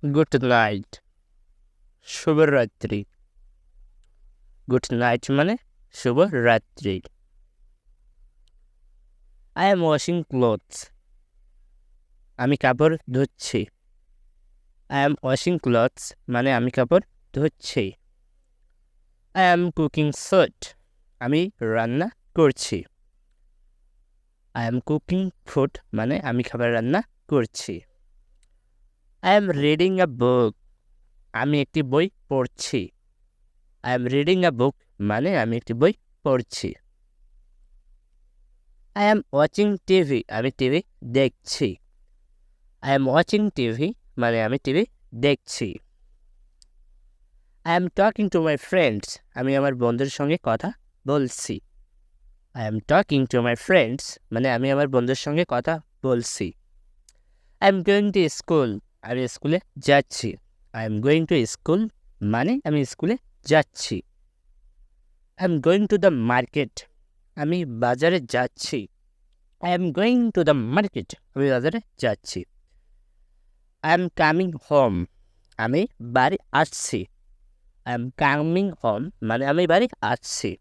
Good night, শুভরাত্রি। Good night মানে শুভরাত্রি। আই এম ওয়াশিং ক্লোথস, আমি কাপড় ধুচ্ছি। আই এম ওয়াশিং ক্লোথস মানে আমি কাপড় ধুচ্ছি। আই এম কুকিং ফুড, আমি রান্না করছি। আই এম কুকিং ফুড মানে আমি খাবার রান্না করছি। আই এম রিডিং আ বুক, আমি একটি বই পড়ছি। আই এম রিডিং আ বুক মানে আমি একটি বই পড়ছি। আই এম ওয়াচিং টিভি, আমি টিভি দেখছি। আই এম ওয়াচিং টিভি মানে আমি টিভি দেখছি। I am talking to my friends, আমি আমার বন্ধুর সঙ্গে কথা বলছি। I am talking to my friends মানে আমি আমার বন্ধুর সঙ্গে কথা বলছি। I am going to school, আমি স্কুলে যাচ্ছি। I am going to school মানে আমি স্কুলে যাচ্ছি। I am going to the market, আমি বাজারে যাচ্ছি। I am going to the market, আমি বাজারে যাচ্ছি। আই এম কামিং হোম, আমি বাড়ি আসছি। আই এম কামিং হোম মানে আমি বাড়ি আসছি।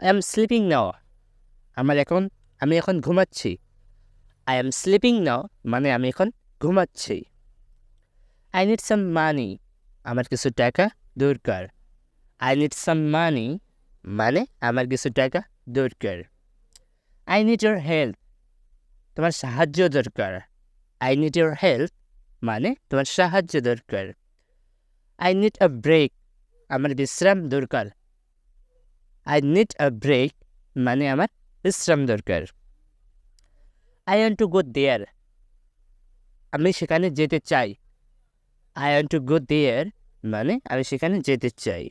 আই এম স্লিপিং নাও, আমি এখন ঘুমাচ্ছি। আই এম স্লিপিং নাও মানে আমি এখন ঘুমাচ্ছি। আই নিড সাম মানি, আমার কিছু টাকা দরকার। আই নিড সাম মানি মানে আমার কিছু টাকা দরকার। আই নিড ইউর হেল্প, তোমার সাহায্য দরকার। আই নিড ইউর হেল্প মানে তোমার সাহায্য দরকার। আই নিড আ ব্রেক, আমার বিশ্রাম দরকার। আই নিড আ ব্রেক মানে আমার বিশ্রাম দরকার। আই ওয়ান্ট টু গো দেয়ার, আমি সেখানে যেতে চাই। আই ওয়ান্ট টু গো দেয়ার মানে আমি সেখানে যেতে চাই।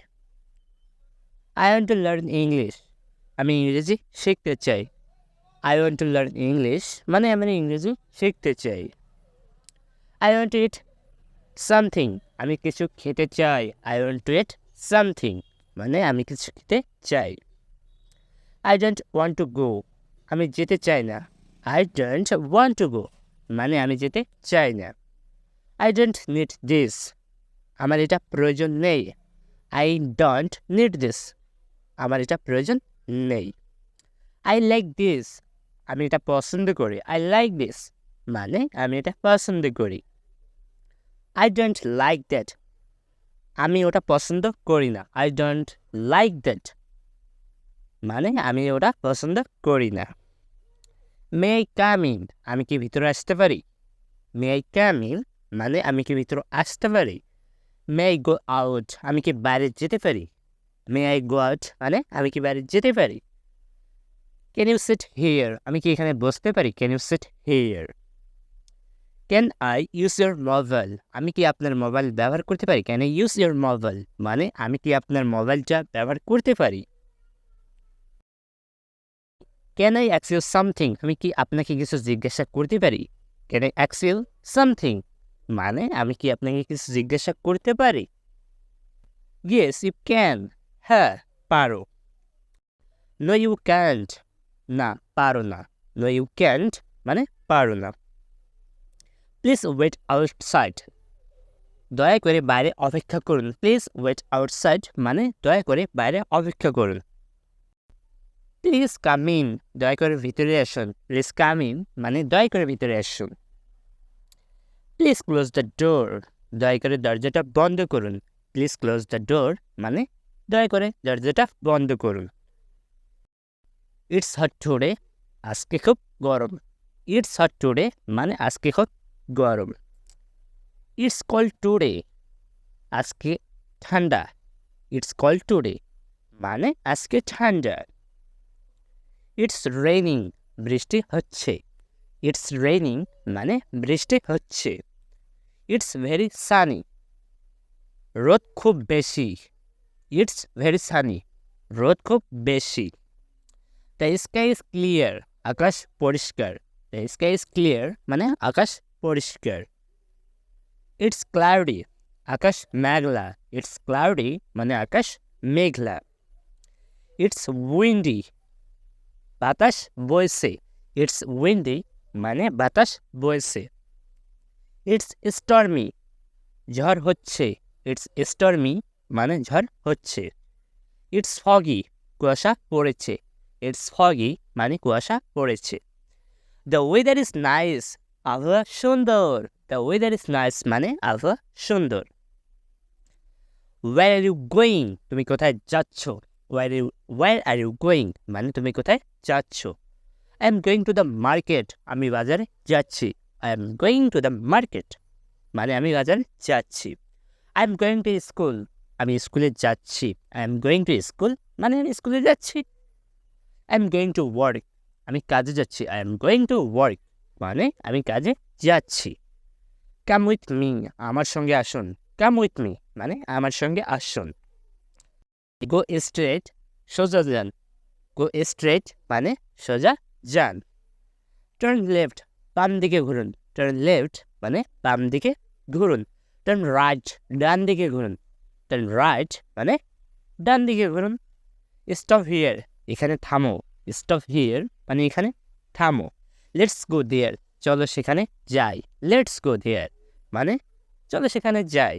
I want to learn English, আমি ইংরেজি শিখতে চাই। I want to learn English মানে আমি ইংরেজি শিখতে চাই। I want to it something, আমি কিছু খেতে চাই। I want to it something মানে আমি কিছু খেতে চাই। I don't want to go, আমি যেতে চাই না। I don't want to go মানে আমি যেতে চাই না। আই ডোন্ট নিড দিস, আমার এটা প্রয়োজন নেই। আই ডোন্ট নিড দিস, আমার এটা প্রয়োজন নেই। আই লাইক দিস, আমি এটা পছন্দ করি। আই লাইক দিস মানে আমি এটা পছন্দ করি। আই ডোন্ট লাইক দ্যাট, আমি ওটা পছন্দ করি না। আই ডোন্ট লাইক দ্যাট মানে আমি ওটা পছন্দ করি না। মে আই কাম ইন, আমি কি ভিতরে আসতে পারি। মে আই কাম ইন মানে আমি কি ভিতরে আসতে পারি। মে আই গো আউট, আমি কি বাইরে যেতে পারি। মে আই গো আউট মানে আমি কি বাইরে যেতে পারি। ক্যান ইউ সিট হিয়ার, আমি কি এখানে বসতে পারি। Can you sit here. Can I use your mobile, আমি কি আপনার মোবাইল ব্যবহার করতে পারি। Can I use your mobile মানে আমি কি আপনার মোবাইলটা ব্যবহার করতে পারি। ক্যান আই অ্যাক্স ইউ সামথিং, আমি কি আপনাকে কিছু জিজ্ঞাসা করতে পারি। ক্যান আই অ্যাক্স ইউ সামথিং মানে আমি কি আপনাকে কিছু জিজ্ঞাসা করতে পারি। ইয়েস ইউ ক্যান, হ্যাঁ পারো। নো ইউ ক্যান্ট, না পারো না। নো ইউ ক্যান্ট মানে পারো না। প্লিজ ওয়েট আউটসাইড, দয়া করে বাইরে অপেক্ষা করুন। প্লিজ ওয়েট আউটসাইড মানে দয়া করে বাইরে অপেক্ষা করুন। প্লিজ কাম ইন, দয়া করে ভিতরে আসুন। প্লিজ কাম ইন মানে দয়া করে ভিতরে আসুন। প্লিজ ক্লোজ দ্য ডোর, দয়া করে দরজাটা বন্ধ করুন। প্লিজ ক্লোজ দ্য ডোর মানে দয়া করে দরজাটা বন্ধ করুন। ইটস হট টুডে, আজকে খুব গরম। ইটস হট টুডে মানে আজকে খুব গরম। ইটস কল্ড টুডে, আজকে ঠান্ডা। ইটস কল্ড টুডে মানে আজকে ঠান্ডা। ইটস রেইনিং, বৃষ্টি হচ্ছে। ইটস রেইনিং মানে বৃষ্টি হচ্ছে। ইটস ভেরি সানি, রোদ খুব বেশি। ইটস ভেরি সানি, রোদ খুব বেশি। দ্য স্কাই ইজ ক্লিয়ার, আকাশ পরিষ্কার। দ্য স্কাই ইজ ক্লিয়ার মানে আকাশ পরিষ্কার। It's cloudy, Akash Meghla. It's cloudy মানে আকাশ মেঘলা। ইটস উইন্ডি, বাতাস বইছে। ইটস উইন্ডি মানে বাতাস বইছে। ইটস স্টর্মি, ঝড় হচ্ছে। ইটস স্টর্মি মানে ঝড় হচ্ছে। ইটস ফগি, কুয়াশা পড়েছে। ইটস ফগি মানে কুয়াশা পড়েছে। দ্য ওয়েদার ইজ নাইস, আবহাওয়া সুন্দর। দ্য ওয়েদার ইজ নাইস মানে আবহাওয়া সুন্দর। ওয়ার আর ইউ গোয়িং, তুমি কোথায় যাচ্ছ। ওয়ার আর ইউ গোয়িং মানে তুমি কোথায় যাচ্ছ। I am going to the market, আমি বাজারে যাচ্ছি। I am going to the market মানে আমি বাজারে যাচ্ছি। I am going to school, আমি স্কুলে যাচ্ছি। I am going to school মানে আমি স্কুলে যাচ্ছি। I am going to work, আমি কাজে যাচ্ছি। I am going to work মানে আমি কাজে যাচ্ছি। কাম উইথ মি, আমার সঙ্গে আসুন। কাম উইথ মি মানে আমার সঙ্গে আসুন। গো স্ট্রেট, সোজা যান। গো স্ট্রেট মানে সোজা যান। টার্ন লেফট, বাম দিকে ঘুরুন। টার্ন লেফট মানে বাম দিকে ঘুরুন। টার্ন রাইট, ডান দিকে ঘুরুন। টার্ন রাইট মানে ডান দিকে ঘুরুন। স্টপ হিয়ার, এখানে থামো। স্টপ হিয়ার মানে এখানে থামো। লেটস গো দেয়ার, চলো সেখানে যাই। লেটস গো দেয়ার মানে চলো সেখানে যাই।